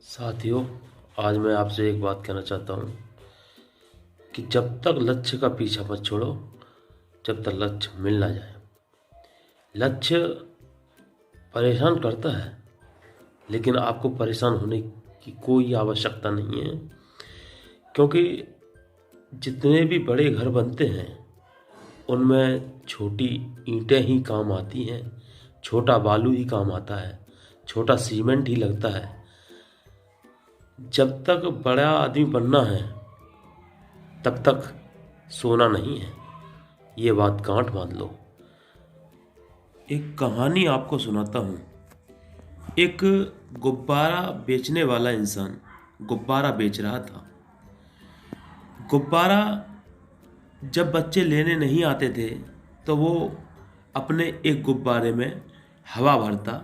साथियों, आज मैं आपसे एक बात कहना चाहता हूँ कि जब तक लक्ष्य का पीछा मत छोड़ो, जब तक लक्ष्य मिल ना जाए। लक्ष्य परेशान करता है, लेकिन आपको परेशान होने की कोई आवश्यकता नहीं है, क्योंकि जितने भी बड़े घर बनते हैं उनमें छोटी ईंटें ही काम आती हैं, छोटा बालू ही काम आता है, छोटा सीमेंट ही लगता है। जब तक बड़ा आदमी बनना है तब तक सोना नहीं है, ये बात गांठ बांध लो। एक कहानी आपको सुनाता हूँ। एक गुब्बारा बेचने वाला इंसान गुब्बारा बेच रहा था। गुब्बारा जब बच्चे लेने नहीं आते थे तो वो अपने एक गुब्बारे में हवा भरता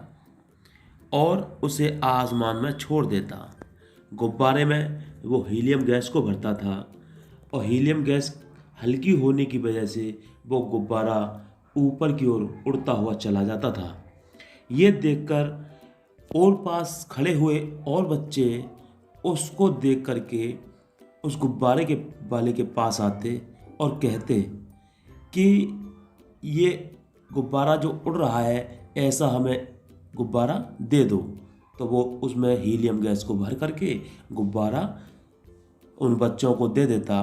और उसे आसमान में छोड़ देता। गुब्बारे में वो हीलियम गैस को भरता था और हीलियम गैस हल्की होने की वजह से वो गुब्बारा ऊपर की ओर उड़ता हुआ चला जाता था। ये देखकर और पास खड़े हुए और बच्चे उसको देख करके उस गुब्बारे के वाले के पास आते और कहते कि ये गुब्बारा जो उड़ रहा है, ऐसा हमें गुब्बारा दे दो। तो वो उसमें हीलियम गैस को भर करके गुब्बारा उन बच्चों को दे देता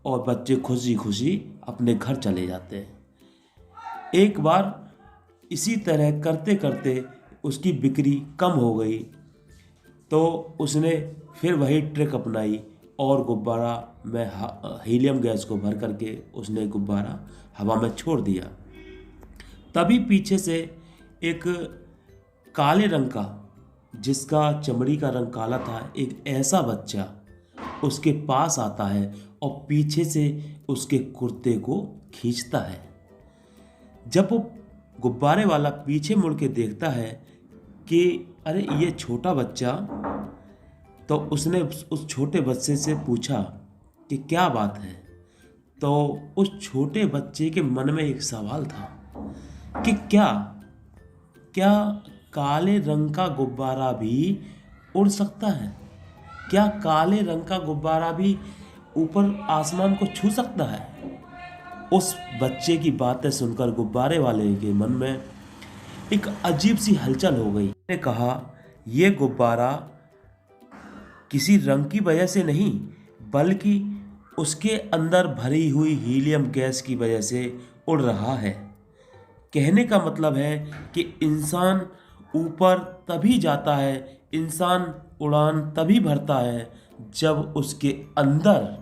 और बच्चे खुशी खुशी अपने घर चले जाते। एक बार इसी तरह करते करते उसकी बिक्री कम हो गई, तो उसने फिर वही ट्रिक अपनाई और गुब्बारा में हीलियम गैस को भर करके उसने गुब्बारा हवा में छोड़ दिया। तभी पीछे से एक काले रंग का, जिसका चमड़ी का रंग काला था, एक ऐसा बच्चा उसके पास आता है और पीछे से उसके कुर्ते को खींचता है। जब वो गुब्बारे वाला पीछे मुड़ के देखता है कि अरे ये छोटा बच्चा, तो उसने उस छोटे बच्चे से पूछा कि क्या बात है। तो उस छोटे बच्चे के मन में एक सवाल था कि क्या क्या काले रंग का गुब्बारा भी उड़ सकता है? क्या काले रंग का गुब्बारा भी ऊपर आसमान को छू सकता है? उस बच्चे की बातें सुनकर गुब्बारे वाले के मन में एक अजीब सी हलचल हो गई। उसने कहा, यह गुब्बारा किसी रंग की वजह से नहीं, बल्कि उसके अंदर भरी हुई हीलियम गैस की वजह से उड़ रहा है। कहने का मतलब है कि इंसान ऊपर तभी जाता है, इंसान उड़ान तभी भरता है जब उसके अंदर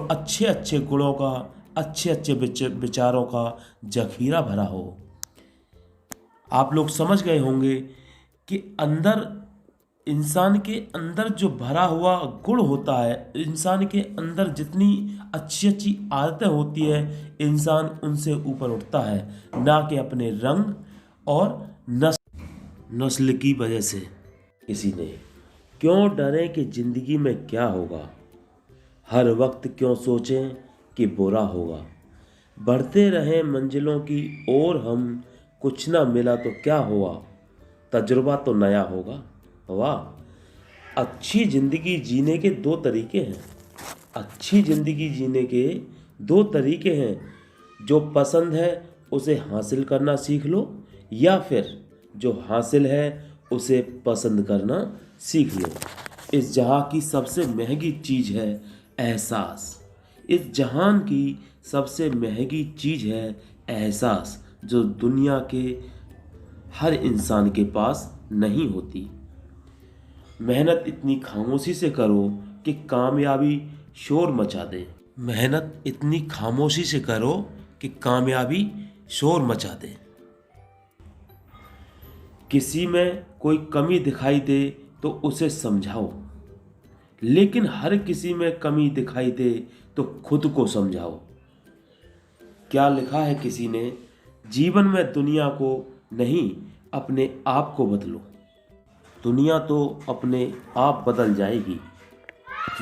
अच्छे अच्छे गुणों का, अच्छे अच्छे विचारों का जखीरा भरा हो। आप लोग समझ गए होंगे कि अंदर, इंसान के अंदर जो भरा हुआ गुण होता है, इंसान के अंदर जितनी अच्छी अच्छी आदतें होती है, इंसान उनसे ऊपर उठता है, ना कि अपने रंग और नस्ल की वजह से। किसी ने क्यों डरे कि जिंदगी में क्या होगा, हर वक्त क्यों सोचें कि बुरा होगा। बढ़ते रहें मंजिलों की ओर हम, कुछ ना मिला तो क्या हुआ, तजुर्बा तो नया होगा। वाह! अच्छी ज़िंदगी जीने के दो तरीके हैं। अच्छी ज़िंदगी जीने के दो तरीके हैं। जो पसंद है उसे हासिल करना सीख लो, या फिर जो हासिल है उसे पसंद करना सीख लो। इस जहां की सबसे महंगी चीज़ है एहसास। इस जहान की सबसे महंगी चीज़ है एहसास, जो दुनिया के हर इंसान के पास नहीं होती। मेहनत इतनी खामोशी से करो कि कामयाबी शोर मचा दे। मेहनत इतनी खामोशी से करो कि कामयाबी शोर मचा दे। किसी में कोई कमी दिखाई दे तो उसे समझाओ, लेकिन हर किसी में कमी दिखाई दे तो खुद को समझाओ। क्या लिखा है किसी ने, जीवन में दुनिया को नहीं, अपने आप को बदलो। दुनिया तो अपने आप बदल जाएगी।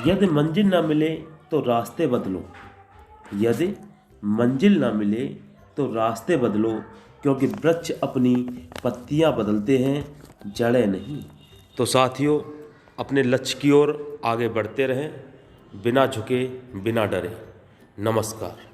यदि मंजिल ना मिले तो रास्ते बदलो। यदि मंजिल ना मिले तो रास्ते बदलो, क्योंकि वृक्ष अपनी पत्तियां बदलते हैं, जड़ें नहीं। तो साथियों, अपने लक्ष्य की ओर आगे बढ़ते रहें, बिना झुके, बिना डरे। नमस्कार।